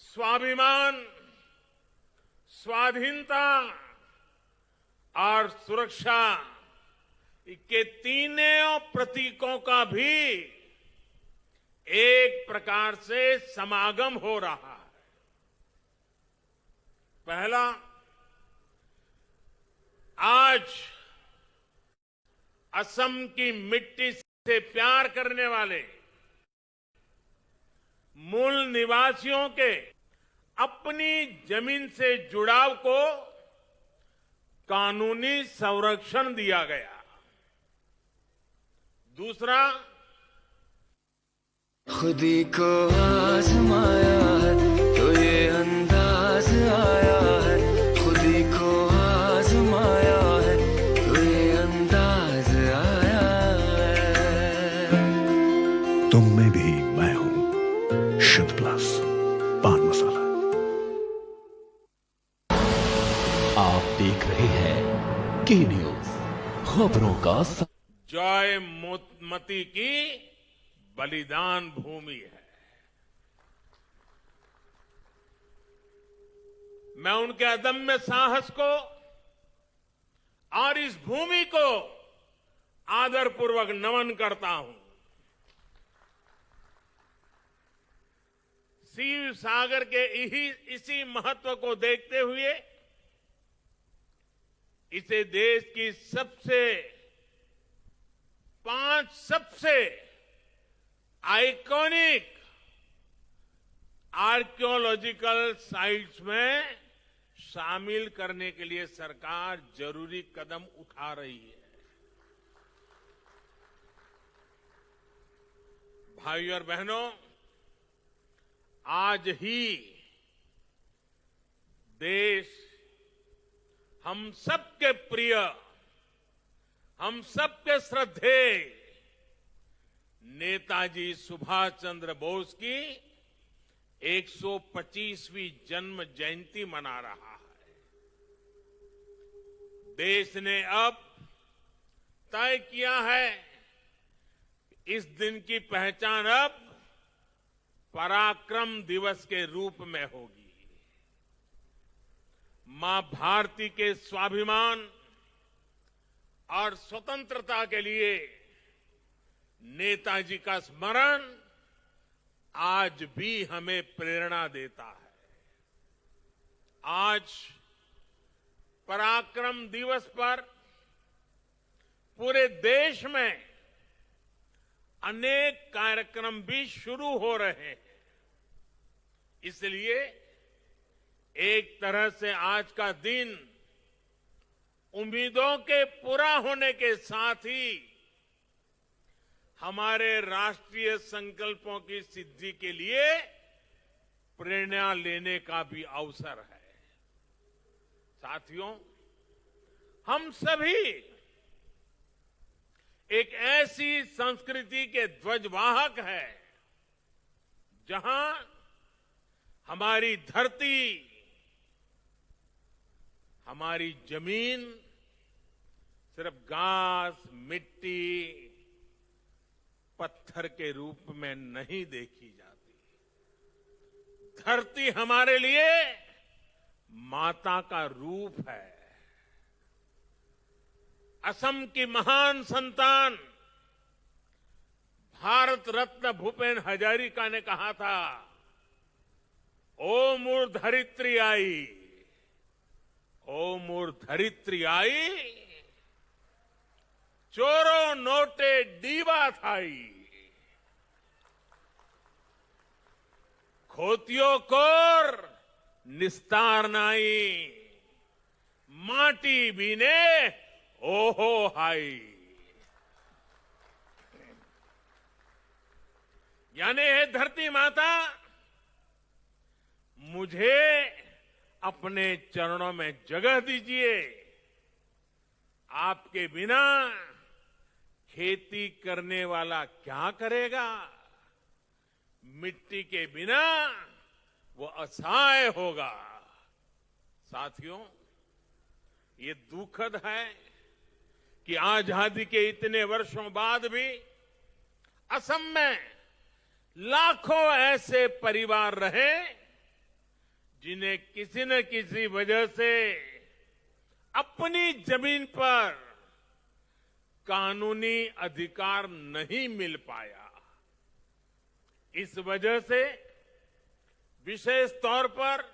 स्वाभिमान, स्वाधीनता और सुरक्षा के तीनों प्रतीकों का भी एक प्रकार से समागम हो रहा है। पहला, आज असम की मिट्टी से प्यार करने वाले मूल निवासियों के अपनी जमीन से जुड़ाव को कानूनी संरक्षण दिया गया। दूसरा, खुदी को आजमाया है तो ये अंदाज आया है, खुदी को आजमाया है तो ये अंदाज आया है। तुम में भी मैं हूं, शुद्ध प्लस पान मसाला। आप देख रहे हैं के न्यूज, खबरों का जय मोतीमती की बलिदान भूमि है। मैं उनके अदम्य साहस को और इस भूमि को आदरपूर्वक नमन करता हूं। शिव सागर के इसी महत्व को देखते हुए इसे देश की 5 सबसे आइकॉनिक आर्कियोलॉजिकल साइट्स में शामिल करने के लिए सरकार जरूरी कदम उठा रही है। भाइयों और बहनों, आज ही देश हम सबके प्रिय, हम सबके श्रद्धेय नेताजी सुभाष चंद्र बोस की 125वीं जन्म जयंती मना रहा है। देश ने अब तय किया है इस दिन की पहचान अब पराक्रम दिवस के रूप में होगी। मां भारती के स्वाभिमान और स्वतंत्रता के लिए नेताजी का स्मरण आज भी हमें प्रेरणा देता है। आज पराक्रम दिवस पर पूरे देश में अनेक कार्यक्रम भी शुरू हो रहे हैं। इसलिए एक तरह से आज का दिन उम्मीदों के पूरा होने के साथ ही हमारे राष्ट्रीय संकल्पों की सिद्धि के लिए प्रेरणा लेने का भी अवसर है। साथियों, हम सभी एक ऐसी संस्कृति के ध्वजवाहक हैं जहां हमारी धरती, हमारी जमीन सिर्फ घास, मिट्टी, पत्थर के रूप में नहीं देखी जाती। धरती हमारे लिए माता का रूप है। असम की महान संतान भारत रत्न भूपेन हजारिका ने कहा था, ओ मोर धरित्री आई, ओ मोर धरित्री आई, चोरो नोटे डीवा थाई, खोतियो कोर निस्तार नाई, माटी बीने ओहो हाई। यानी है धरती माता, मुझे अपने चरणों में जगह दीजिए। आपके बिना खेती करने वाला क्या करेगा? मिट्टी के बिना वो असहाय होगा। साथियों, ये दुखद है कि आजादी के इतने वर्षों बाद भी असम में लाखों ऐसे परिवार रहे जिन्हें किसी न किसी वजह से अपनी जमीन पर कानूनी अधिकार नहीं मिल पाया। इस वजह से विशेष तौर पर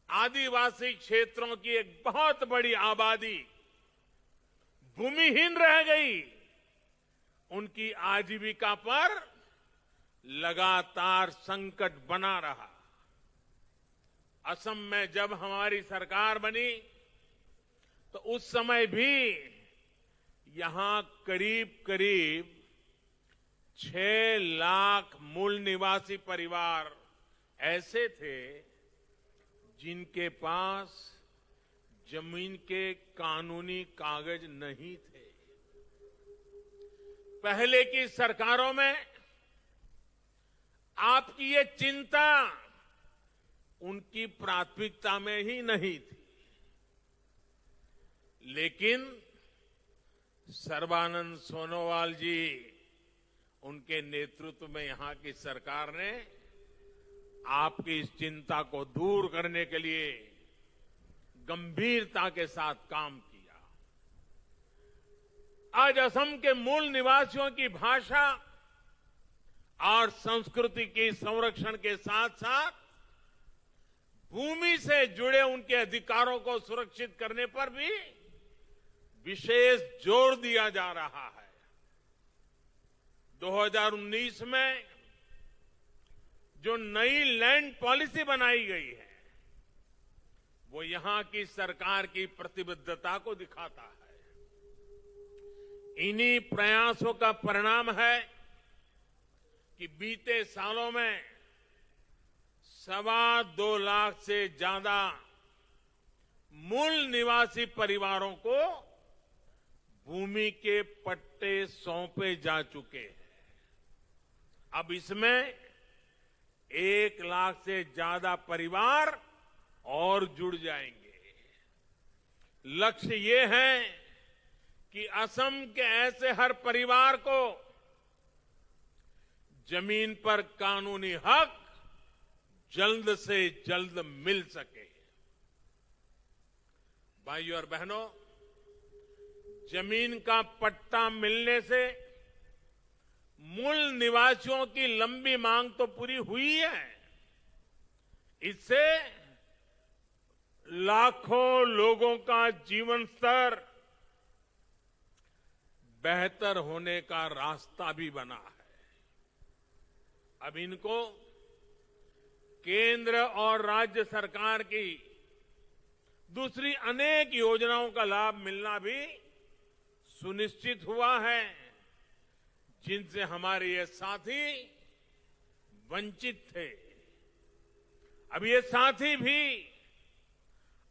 आदिवासी क्षेत्रों की एक बहुत बड़ी आबादी भूमिहीन रह गई। उनकी आजीविका पर लगातार संकट बना रहा। असम में जब हमारी सरकार बनी तो उस समय भी यहां करीब करीब 6 लाख मूल निवासी परिवार ऐसे थे जिनके पास जमीन के कानूनी कागज नहीं थे। पहले की सरकारों में आपकी ये चिंता उनकी प्राथमिकता में ही नहीं थी, लेकिन सर्बानंद सोनोवाल जी उनके नेतृत्व में यहां की सरकार ने आपकी इस चिंता को दूर करने के लिए गंभीरता के साथ काम किया। आज असम के मूल निवासियों की भाषा और संस्कृति के संरक्षण के साथ साथ भूमि से जुड़े उनके अधिकारों को सुरक्षित करने पर भी विशेष जोर दिया जा रहा है। 2019 में जो नई लैंड पॉलिसी बनाई गई है वो यहां की सरकार की प्रतिबद्धता को दिखाता है। इन्हीं प्रयासों का परिणाम है कि बीते सालों में 2.25 लाख से ज्यादा मूल निवासी परिवारों को भूमि के पट्टे सौंपे जा चुके हैं। अब इसमें 1 लाख से ज्यादा परिवार और जुड़ जाएंगे। लक्ष्य ये है कि असम के ऐसे हर परिवार को जमीन पर कानूनी हक जल्द से जल्द मिल सके। भाइयों और बहनों, जमीन का पट्टा मिलने से मूल निवासियों की लंबी मांग तो पूरी हुई है, इससे लाखों लोगों का जीवन स्तर बेहतर होने का रास्ता भी बना है। अब इनको केंद्र और राज्य सरकार की दूसरी अनेक योजनाओं का लाभ मिलना भी सुनिश्चित हुआ है, जिनसे हमारे ये साथी वंचित थे। अब ये साथी भी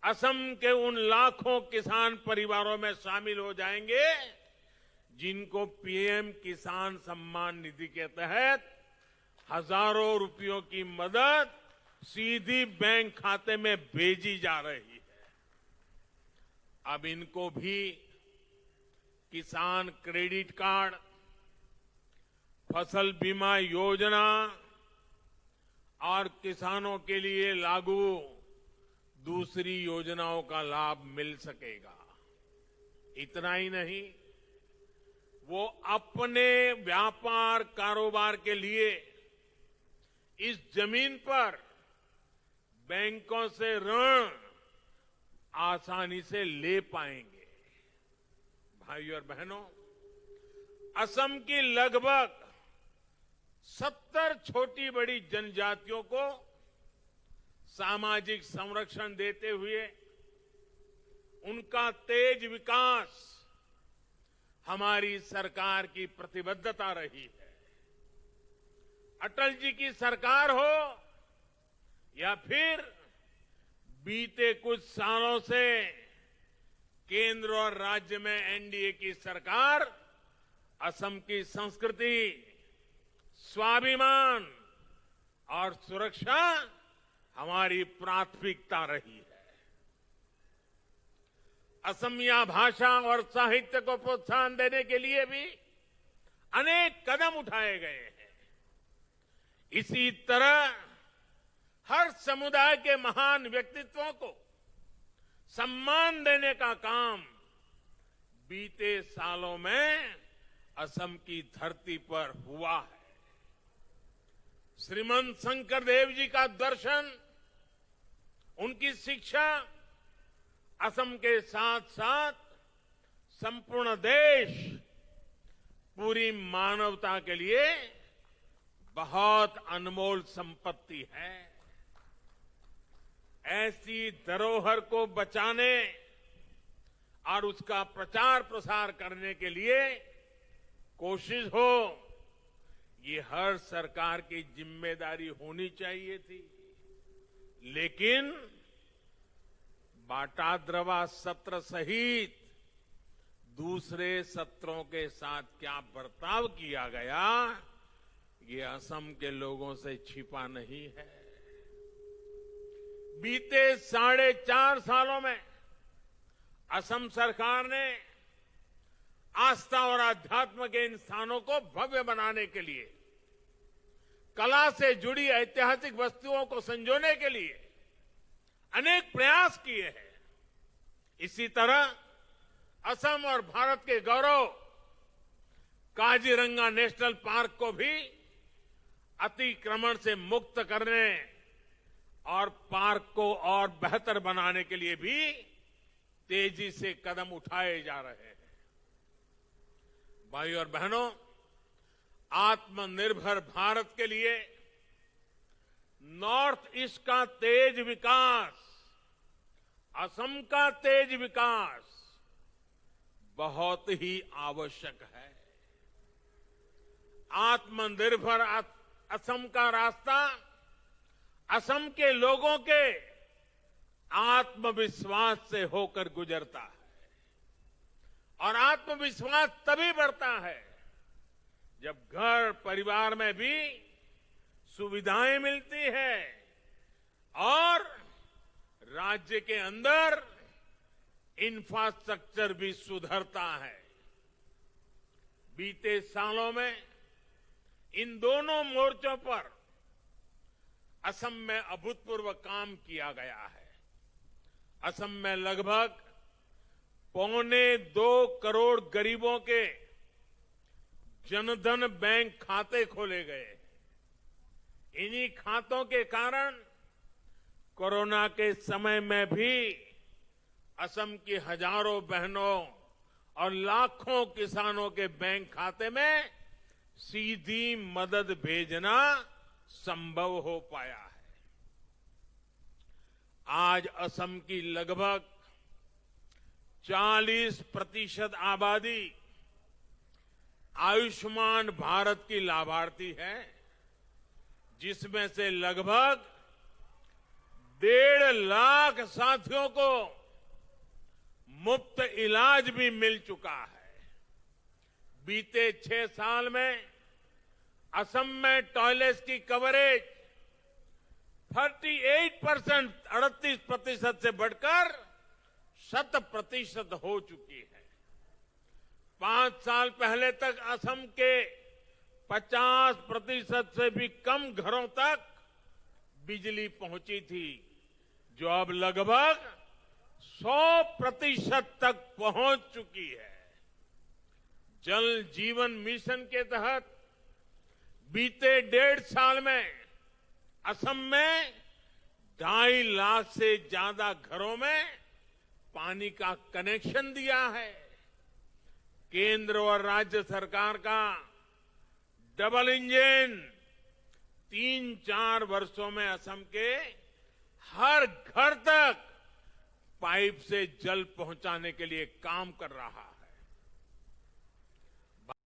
असम के उन लाखों किसान परिवारों में शामिल हो जाएंगे जिनको पीएम किसान सम्मान निधि के तहत हजारों रुपयों की मदद सीधी बैंक खाते में भेजी जा रही है। अब इनको भी किसान क्रेडिट कार्ड, फसल बीमा योजना और किसानों के लिए लागू दूसरी योजनाओं का लाभ मिल सकेगा। इतना ही नहीं, वो अपने व्यापार कारोबार के लिए इस जमीन पर बैंकों से ऋण आसानी से ले पाएंगे। भाइयों और बहनों, असम की लगभग 70 छोटी बड़ी जनजातियों को सामाजिक संरक्षण देते हुए उनका तेज विकास हमारी सरकार की प्रतिबद्धता रही है। अटल जी की सरकार हो या फिर बीते कुछ सालों से केंद्र और राज्य में एनडीए की सरकार, असम की संस्कृति, स्वाभिमान और सुरक्षा हमारी प्राथमिकता रही है। असमिया भाषा और साहित्य को प्रोत्साहन देने के लिए भी अनेक कदम उठाए गए हैं। इसी तरह हर समुदाय के महान व्यक्तित्वों को सम्मान देने का काम बीते सालों में असम की धरती पर हुआ है। श्रीमंत शंकरदेव जी का दर्शन, उनकी शिक्षा असम के साथ साथ संपूर्ण देश, पूरी मानवता के लिए बहुत अनमोल संपत्ति है। ऐसी धरोहर को बचाने और उसका प्रचार प्रसार करने के लिए कोशिश हो, ये हर सरकार की जिम्मेदारी होनी चाहिए थी। लेकिन बाटाद्रवा सत्र सहित दूसरे सत्रों के साथ क्या बर्ताव किया गया, ये असम के लोगों से छिपा नहीं है। बीते 4.5 सालों में असम सरकार ने आस्था और अध्यात्म के इन स्थानों को भव्य बनाने के लिए, कला से जुड़ी ऐतिहासिक वस्तुओं को संजोने के लिए अनेक प्रयास किए हैं। इसी तरह असम और भारत के गौरव काजीरंगा नेशनल पार्क को भी अतिक्रमण से मुक्त करने और पार्क को और बेहतर बनाने के लिए भी तेजी से कदम उठाए जा रहे हैं। भाइयों और बहनों, आत्मनिर्भर भारत के लिए नॉर्थ ईस्ट का तेज विकास, असम का तेज विकास बहुत ही आवश्यक है। आत्मनिर्भर असम का रास्ता असम के लोगों के आत्मविश्वास से होकर गुजरता है, और आत्मविश्वास तभी बढ़ता है जब घर परिवार में भी सुविधाएं मिलती है और राज्य के अंदर इंफ्रास्ट्रक्चर भी सुधरता है। बीते सालों में इन दोनों मोर्चों पर असम में अभूतपूर्व काम किया गया है। असम में लगभग 1.25 करोड़ गरीबों के जनधन बैंक खाते खोले गए। इन्हीं खातों के कारण कोरोना के समय में भी असम की हजारों बहनों और लाखों किसानों के बैंक खाते में सीधी मदद भेजना संभव हो पाया है। आज असम की लगभग 40% आबादी आयुष्मान भारत की लाभार्थी है, जिसमें से लगभग 1.5 लाख साथियों को मुफ्त इलाज भी मिल चुका है। बीते 6 साल में असम में टॉयलेट्स की कवरेज 38% से बढ़कर 100% हो चुकी है। 5 साल पहले तक असम के 50% से भी कम घरों तक बिजली पहुंची थी, जो अब लगभग 100% तक पहुंच चुकी है। जल जीवन मिशन के तहत बीते 1.5 साल में असम में 2.5 लाख से ज्यादा घरों में पानी का कनेक्शन दिया है। केंद्र और राज्य सरकार का डबल इंजन 3-4 वर्षों में असम के हर घर तक पाइप से जल पहुंचाने के लिए काम कर रहा है।